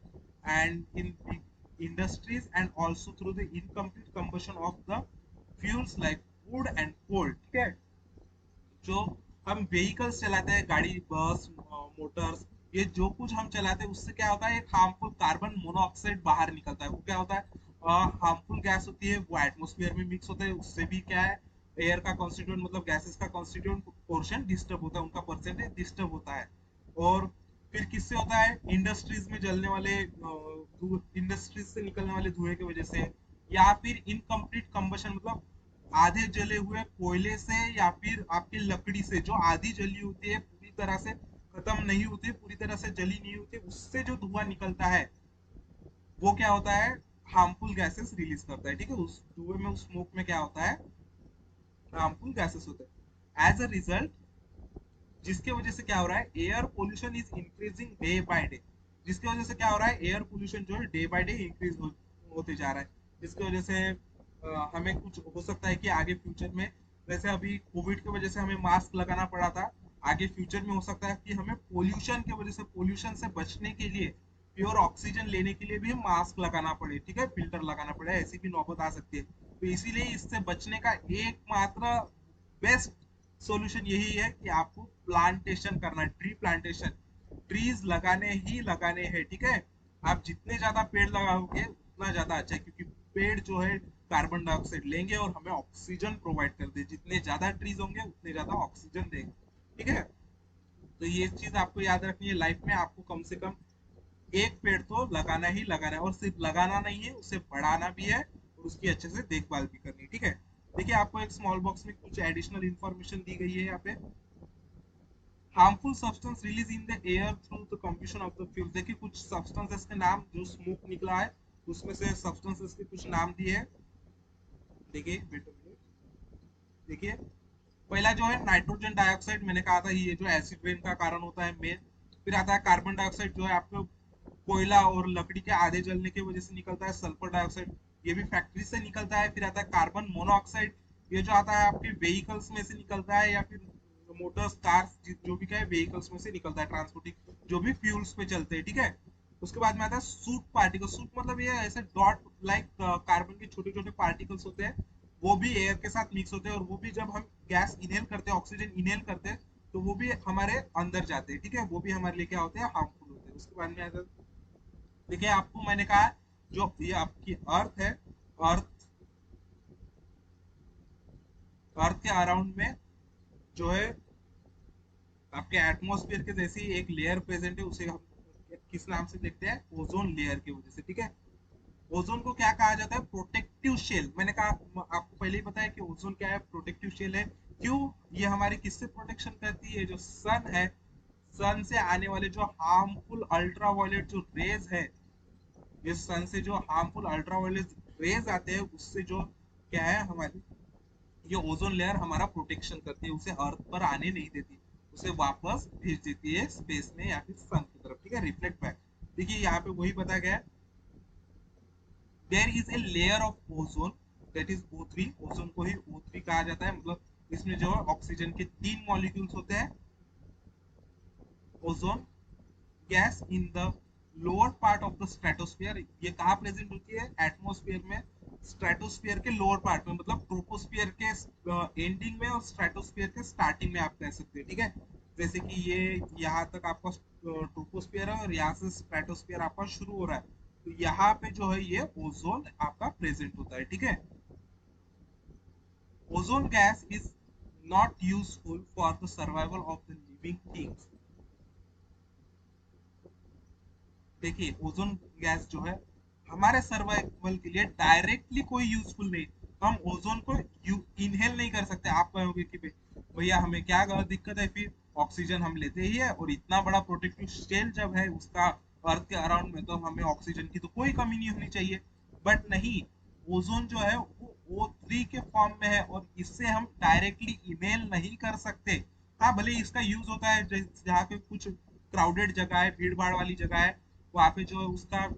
[SPEAKER 1] and in big industries, and also through the incomplete combustion of the fuels like wood and coal, ठीक है। जो हम vehicles चलाते हैं, गाड़ी, बस, Motors, ये जो कुछ हम चलाते हैं उससे क्या होता है, एक हार्मफुल कार्बन मोनोऑक्साइड बाहर निकलता है। वो क्या होता है, हार्मफुल गैस होती है, वो एटमोस्फेयर में मिक्स होता है, उससे भी क्या है, एयर का कॉन्स्टिट्यूएंट मतलब गैसेस का कॉन्स्टिट्यूएंट पोर्शन डिस्टर्ब होता है, उनका परसेंटेज डिस्टर्ब होता है। और फिर किससे होता है, इंडस्ट्रीज में जलने वाले इंडस्ट्रीज से निकलने वाले धुएं की वजह से, या फिर इनकम्प्लीट कंबशन मतलब आधे जले हुए कोयले से, या फिर आपकी लकड़ी से जो आधी जली होती है, पूरी तरह से खत्म नहीं होती, पूरी तरह से जली नहीं होती, उससे जो धुआं निकलता है वो क्या होता है, हार्मफुल गैसेस रिलीज करता है, ठीक है। उस धुएं में, उस स्मोक में क्या होता है, हार्मफुल गैसेस होते हैं। एज अ रिजल्ट, जिसके वजह से क्या हो रहा है, air pollution is increasing day by day. जिसकी वजह से क्या हो रहा है, एयर पोल्यूशन जो है डे बाय डे इंक्रीज होते जा रहा है। जिसकी वजह से हमें कुछ हो सकता है कि आगे फ्यूचर में, जैसे अभी कोविड की वजह से हमें मास्क लगाना पड़ा था, आगे फ्यूचर में हो सकता है कि हमें पोल्यूशन की वजह से, पोल्यूशन से बचने के लिए, प्योर ऑक्सीजन लेने के लिए भी मास्क लगाना पड़े, ठीक है, फिल्टर लगाना पड़े, ऐसी भी नौबत आ सकती है। तो इसीलिए इससे बचने का एकमात्र बेस्ट सॉल्यूशन यही है कि आपको प्लांटेशन करना है, ट्री प्लांटेशन। ट्रीज लगाने ही लगाने हैं, ठीक है। आप जितने ज्यादा पेड़ लगाओगे उतना ज्यादा अच्छा है, क्योंकि पेड़ जो है कार्बन डाइऑक्साइड लेंगे और हमें ऑक्सीजन प्रोवाइड करते हैं। जितने ज्यादा ट्रीज होंगे उतने ज्यादा ऑक्सीजन देंगे, ठीक है। तो ये चीज आपको याद रखनी है, लाइफ में आपको कम से कम एक पेड़ तो लगाना ही लगाना है, और सिर्फ लगाना नहीं है, उसे बढ़ाना भी है, और उसकी अच्छे से देखभाल भी करनी है, ठीक है। देखिए, आपको एक स्मॉल बॉक्स में कुछ एडिशनल इंफॉर्मेशन दी गई है यहाँ पे। Harmful substance release in the air through the combustion of the fuel. देखिए, कुछ सब्सटेंसेस के नाम, जो स्मोक निकला है उसमें से सब्सटेंसेस के कुछ नाम दिए हैं। देखिए वेट अ मिनट, देखिए, पहला जो है नाइट्रोजन डाइऑक्साइड, मैंने कहा था ये जो एसिड रेन का कारण होता है मेन। फिर आता है कार्बन डाइऑक्साइड, जो है आपको कोयला और लकड़ी के आधे जलने की वजह से निकलता है। सल्फर डाइऑक्साइड, ये भी फैक्ट्री से निकलता है। फिर आता है कार्बन मोनोऑक्साइड, ये जो आता है आपके व्हीकल्स में से निकलता है, या फिर मोटर्स, कार्स, जो भी क्या है व्हीकल्स में से निकलता है, ट्रांसपोर्टिंग जो भी फ्यूल्स पे चलते हैं, ठीक है। उसके बाद में आता है सूट पार्टिकल। सूट मतलब ये ऐसे डॉट लाइक कार्बन के छोटे छोटे पार्टिकल्स होते हैं, वो भी एयर के साथ मिक्स होते हैं, और वो भी जब हम गैस इनहेल करते हैं, ऑक्सीजन इनहेल करते हैं, तो वो भी हमारे अंदर जाते हैं, ठीक है। वो भी हमारे लिए क्या होते हैं, हार्मफुल होते हैं। उसके बाद में आता है, देखिए आपको मैंने कहा, जो ये आपकी अर्थ है, अर्थ, अर्थ के अराउंड में जो है आपके एटमॉस्फेयर के जैसी एक लेयर प्रेजेंट है, उसे हम किस नाम से देखते हैं, ओजोन लेयर की वजह से, ठीक है। ओजोन को क्या कहा जाता है, प्रोटेक्टिव शेल। मैंने कहा, आपको पहले ही बताया कि ओजोन क्या है, प्रोटेक्टिव शेल है। क्यों, ये हमारी किससे प्रोटेक्शन करती है, जो सन है, सन से आने वाले जो हार्मफुल अल्ट्रावायलेट जो रेज है, ये सन से जो हार्मफुल अल्ट्रावायलेट रेज आते हैं, उससे जो क्या है हमारी ये ओजोन लेयर हमारा प्रोटेक्शन करती है, उसे अर्थ पर आने नहीं देती, उसे वापस भेज देती है स्पेस में या फिर सन की तरफ, ठीक है, रिफ्लेक्ट बैक। देखिए यहाँ पे वही बताया गया है, there is a layer of ozone that is O3। Ozone को ही O3 कहा जाता है, मतलब इसमें जो ऑक्सीजन के 3 मॉलिक्यूल्स होते हैं। Ozone gas in the lower part of the stratosphere, ये कहाँ प्रेजेंट होती है, एटमोस्फियर में, स्ट्रेटोस्फियर के लोअर पार्ट में, मतलब ट्रोपोस्फियर के एंडिंग में और स्ट्रेटोस्फियर के स्टार्टिंग में आप कह सकते हैं, ठीक है। जैसे कि ये यहाँ तक आपका ट्रोपोस्फियर है और यहाँ से स्ट्रेटोस्फियर आपका शुरू हो रहा है, तो यहाँ पे जो है ये ओजोन आपका प्रेजेंट होता है, ठीक है। Ozone gas is not useful for the survival of the living things. देखिए ओजोन गैस जो है हमारे सर्वाइवल के लिए डायरेक्टली कोई यूजफुल नहीं। हम ओजोन को इनहेल नहीं कर सकते। आप कहोगे कि भैया हमें क्या दिक्कत है, फिर ऑक्सीजन हम लेते ही है और इतना बड़ा प्रोटेक्टिव शेल जब है उसका अर्थ के अराउंड में, तो हमें ऑक्सीजन की तो कोई कमी नहीं होनी चाहिए। बट नहीं, ओजोन जो है वो O3 के फॉर्म में है और इससे हम डायरेक्टली इनहेल नहीं कर सकते। हाँ, भले इसका यूज होता है जहाँ पे कुछ क्राउडेड जगह है, भीड़ भाड़ वाली जगह है, वहां पे जो है उसका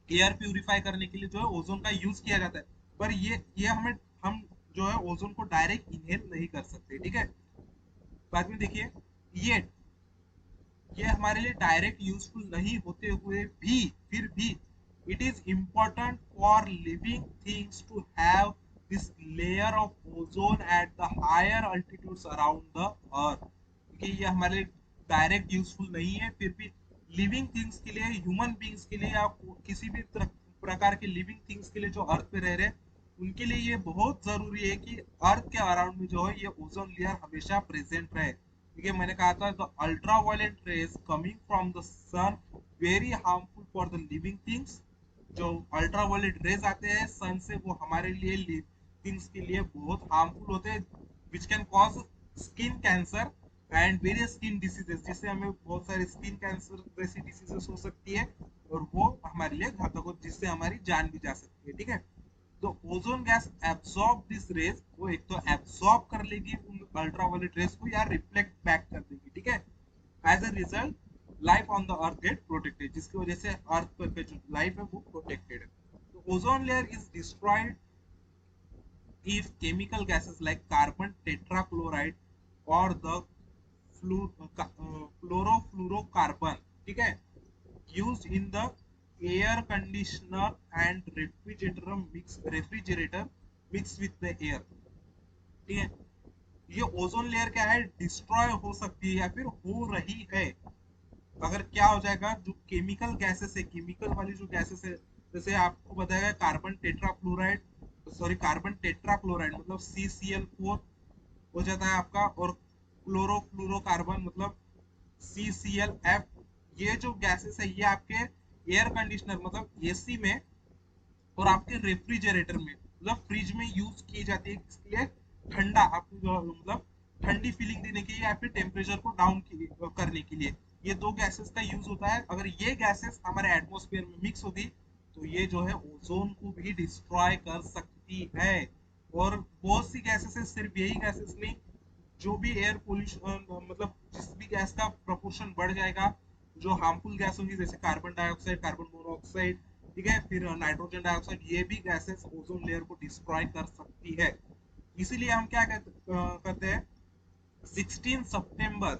[SPEAKER 1] एयर प्यूरिफाई करने के लिए जो है ओजोन का यूज किया जाता है। पर ये हम जो है ओजोन को डायरेक्ट इनहेल नहीं कर सकते, ठीक है। बाद में देखिए, ये ये हमारे लिए डायरेक्ट यूजफुल नहीं होते हुए भी, फिर भी it is important for living things to have this layer of ozone at the higher altitudes around the earth. क्योंकि ये हमारे लिए डायरेक्ट यूजफुल नहीं है, फिर भी लिविंग थिंग्स के लिए, ह्यूमन बींग्स के लिए या किसी भी प्रकार के लिविंग थिंग्स के लिए जो अर्थ पे रह रहे हैं, उनके लिए ये बहुत जरूरी है कि अर्थ के अराउंड में जो है ये ओजोन लेयर हमेशा प्रेजेंट रहे। ठीक है, मैंने कहा था the ultra violet rays coming from the sun very harmful for the living things. जो अल्ट्रा वायलेट रेज आते हैं सन से, वो हमारे लिए लिविंग थिंग्स के लिए बहुत हार्मफुल होते हैं, which can cause skin cancer and various skin diseases, जिससे हमें बहुत सारे स्किन कैंसर जैसी डिसीजेस हो सकती है और वो हमारे लिए घातक हो, जिससे हमारी जान भी जा सकती है, ठीक है। तो ozone gas absorb this rays, वो एक तो एब्सॉर्ब कर लेगी उन अल्ट्रावायलेट रेज को या रिफ्लेक्ट बैक कर देगी, ठीक है। As a result life on the earth get protected, जिसकी वजह से अर्थ पर जो लाइफ है वो प्रोटेक्टेड है। तो ozone layer is destroyed if chemical gases like carbon tetrachloride or the chlorofluorocarbon, ठीक है, used in the air conditioner and refrigerator mixed with the air, ठीक है। ये ओजोन लेयर क्या है, डिस्ट्रॉय हो सकती है या फिर हो रही है। अगर क्या हो जाएगा, जो केमिकल गैसेस है, केमिकल वाली जो गैसेस है, जैसे आपको बताया carbon tetrafluoride, sorry carbon tetrachloride मतलब CCl4 हो जाता है आपका, और क्लोरोफ्लोरोकार्बन मतलब CClF। ये जो गैसेस है ये आपके एयर कंडीशनर मतलब एसी में और आपके रेफ्रिजरेटर में मतलब फ्रिज में यूज की जाती है, किसके लिए, ठंडा आपको मतलब ठंडी फीलिंग देने के लिए या फिर टेम्परेचर को डाउन करने के लिए ये दो गैसेस का यूज होता है। अगर ये गैसेस हमारे एटमॉस्फेयर में मिक्स होगी तो ये जो है ओजोन को भी डिस्ट्रॉय कर सकती है। और बहुत सी गैसेस है, सिर्फ यही गैसेस नहीं, जो भी एयर पोल्यूशन मतलब जिस भी गैस का प्रपोर्शन बढ़ जाएगा, जो हार्मफुल गैस होंगी जैसे कार्बन डाइऑक्साइड, कार्बन मोनोऑक्साइड, ठीक है, फिर नाइट्रोजन डाइऑक्साइड, ये भी गैसेस ओजोन लेयर को डिस्ट्रॉय कर सकती है। इसीलिए हम क्या करते हैं, 16 सितंबर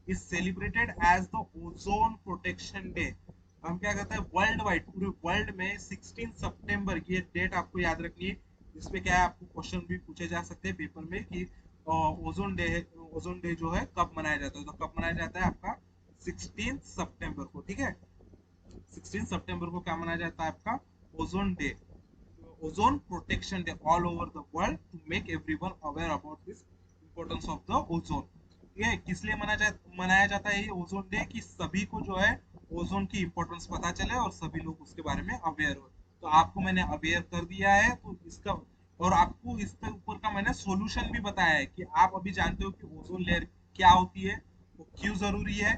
[SPEAKER 1] is celebrated as the ozone protection day। हम क्या कहते हैं, वर्ल्ड वाइड पूरे वर्ल्ड में 16 सितंबर की डेट आपको याद रखनी है। इसमें क्या है, आपको क्वेश्चन भी पूछे जा सकते हैं पेपर में कि ओजोन डे जो है कब मनाया जाता है, तो कब मनाया जाता है आपका 16 सितंबर को, ठीक है। 16 सितंबर को क्या मनाया जाता है आपका, ozone day, ozone protection day all over the world to make everyone aware about this importance of the ozone. ये किस लिए मनाया जाता है ये ओजोन डे, कि सभी को जो है ओजोन की इंपॉर्टेंस पता चले और सभी लोग उसके बारे में अवेयर हो। तो आपको मैंने अवेयर कर दिया है, तो इसका और आपको इसके ऊपर का मैंने सॉल्यूशन भी बताया है कि आप अभी जानते हो कि ओजोन लेयर क्या होती है, वो क्यों जरूरी है,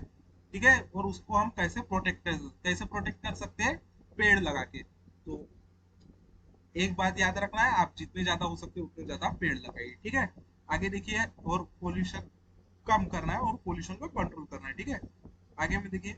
[SPEAKER 1] ठीक है, और उसको हम कैसे प्रोटेक्ट कर सकते हैं, पेड़ लगा के। तो एक बात याद रखना है, आप जितने ज्यादा हो सकते उतने ज्यादा पेड़ लगाइए, ठीक है। आगे देखिए, और पोल्यूशन कम करना है और पोल्यूशन को कंट्रोल करना है, ठीक है। आगे में देखिए,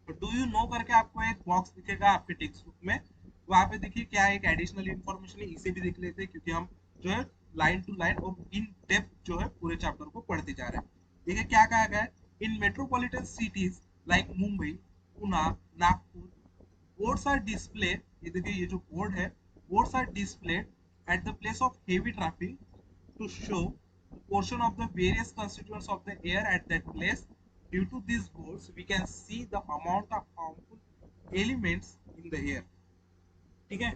[SPEAKER 1] डू यू नो करके आपको एक बॉक्स दिखेगा आपके टेक्स्ट बुक में, वहां पे देखिए क्या एक एडिशनल इंफॉर्मेशन है, इसे भी देख लेते हैं क्योंकि हम जो है लाइन टू लाइन और इन डेप्थ जो है पूरे चैप्टर को पढ़ते जा रहे हैं। देखिए क्या कहा गया है, in metropolitan cities like Mumbai, Pune, Nagpur, boards are display, ये देखिए ये जो बोर्ड है, boards are displayed at the place of heavy traffic to show portion of the various constituents of the air at that place Due to these boards, we can see the amount of harmful elements in the air. ठीक है,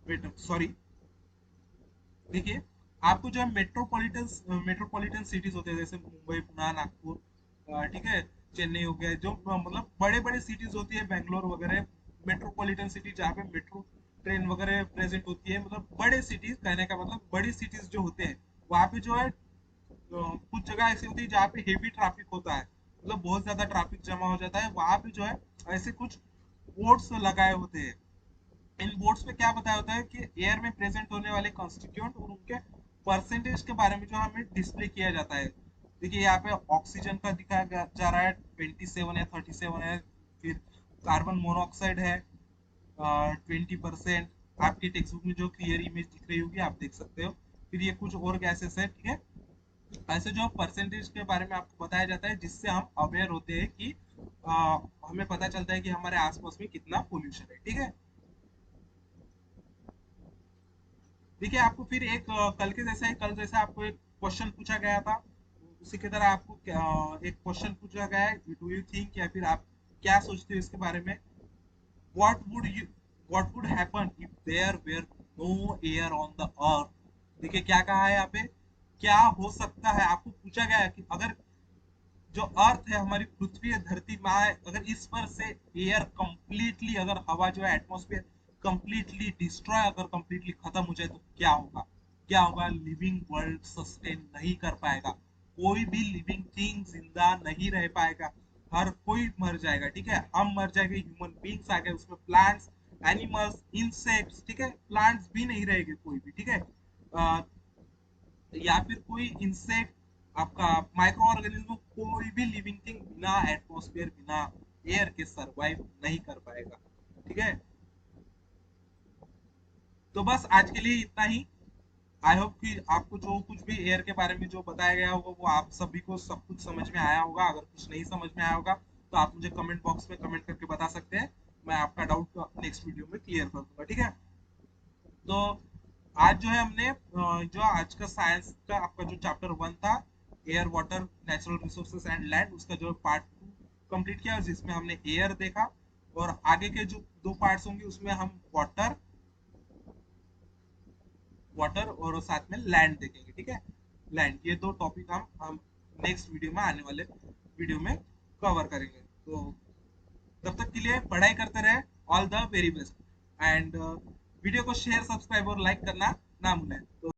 [SPEAKER 1] wait sorry, देखिए आपको जो है metropolitan cities होते हैं जैसे मुंबई, पुणे, नागपुर, ठीक है, चेन्नई हो गया, जो मतलब बड़े बड़े सिटीज होती है, बेंगलोर वगैरह, मेट्रोपॉलिटन सिटी जहाँ पे मेट्रो ट्रेन वगैरह प्रेजेंट होती है, मतलब बड़े सिटीज, कहने का मतलब बड़ी सिटीज जो होते हैं वहाँ पे जो है कुछ जगह ऐसी होती है जहाँ पे हेवी ट्रैफिक होता है, मतलब बहुत ज्यादा ट्रैफिक जमा हो जाता है, वहां पे जो है ऐसे कुछ बोर्ड्स लगाए होते हैं। इन बोर्ड्स पे क्या बताया होता है कि एयर में प्रेजेंट होने वाले कॉन्स्टिट्यूएंट और उनके परसेंटेज के बारे में जो हमें डिस्प्ले किया जाता है। देखिए यहाँ पे ऑक्सीजन का दिखाया जा रहा है 27 है, 37 है, फिर कार्बन मोनोऑक्साइड है 20%। आपके टेक्स्ट बुक में जो क्लियर इमेज दिख रही होगी आप देख सकते हो। फिर ये कुछ और गैसेस है, ठीक है। ऐसे जो परसेंटेज के बारे में आपको बताया जाता है जिससे हम अवेयर होते हैं कि हमें पता चलता है कि हमारे आसपास में कितना पोल्यूशन है, ठीक है। देखिए आपको फिर एक कल के जैसा ही, कल जैसा आपको एक क्वेश्चन पूछा गया था, उसी की तरह आपको एक क्वेश्चन पूछा गया है, डू यू थिंक, या फिर आप क्या सोचते हो इसके बारे में, what would you what would happen if there were no air on the earth। देखिए क्या कहा है यहाँ पे, क्या हो सकता है, आपको पूछा गया है कि अगर जो अर्थ है, हमारी पृथ्वी है, धरती माँ है, अगर इस पर से एयर कंप्लीटली, अगर हवा जो है एटमॉस्फेयर कंप्लीटली डिस्ट्रॉय, अगर कंप्लीटली खत्म हो जाए तो क्या होगा, क्या होगा। लिविंग वर्ल्ड सस्टेन नहीं कर पाएगा, कोई भी लिविंग थिंग जिंदा नहीं रह पाएगा, हर कोई मर जाएगा, ठीक है। हम मर जाएंगे, ह्यूमन बींग्स आ गए उसमें, प्लांट्स, एनिमल्स, इंसेक्ट्स, ठीक है, प्लांट्स भी नहीं रहेंगे कोई भी, ठीक है। या फिर कोई इंसेक्ट, आपका माइक्रो ऑर्गेनिज्म, कोई भी लिविंग थिंग बिना एटमॉस्फेयर, बिना एयर के सरवाइव नहीं कर पाएगा, ठीक है। तो बस आज के लिए इतना ही। आई होप कि आपको जो कुछ भी एयर के बारे में जो बताया गया होगा वो आप सभी को सब कुछ समझ में आया होगा। अगर कुछ नहीं समझ में आया होगा तो आप मुझे कमेंट बॉक्स में कमेंट करके बता सकते हैं, मैं आपका डाउट नेक्स्ट वीडियो में क्लियर कर दूंगा, ठीक है। तो आज जो है हमने जो आज का साइंस का आपका जो चैप्टर 1 था, air, water, natural resources and land, उसका जो पार्ट 2 कंप्लीट किया, जिसमें हमने एयर देखा, और आगे के जो 2 पार्ट्स होंगे उसमें हम वाटर वाटर और साथ में लैंड देखेंगे, ठीक है। लैंड, ये 2 टॉपिक हम नेक्स्ट वीडियो में, आने वाले वीडियो में कवर करेंगे। तो तब तक के लिए पढ़ाई करते रहे, all the very best, and video को शेयर, सब्सक्राइब और लाइक करना ना भूलें। तो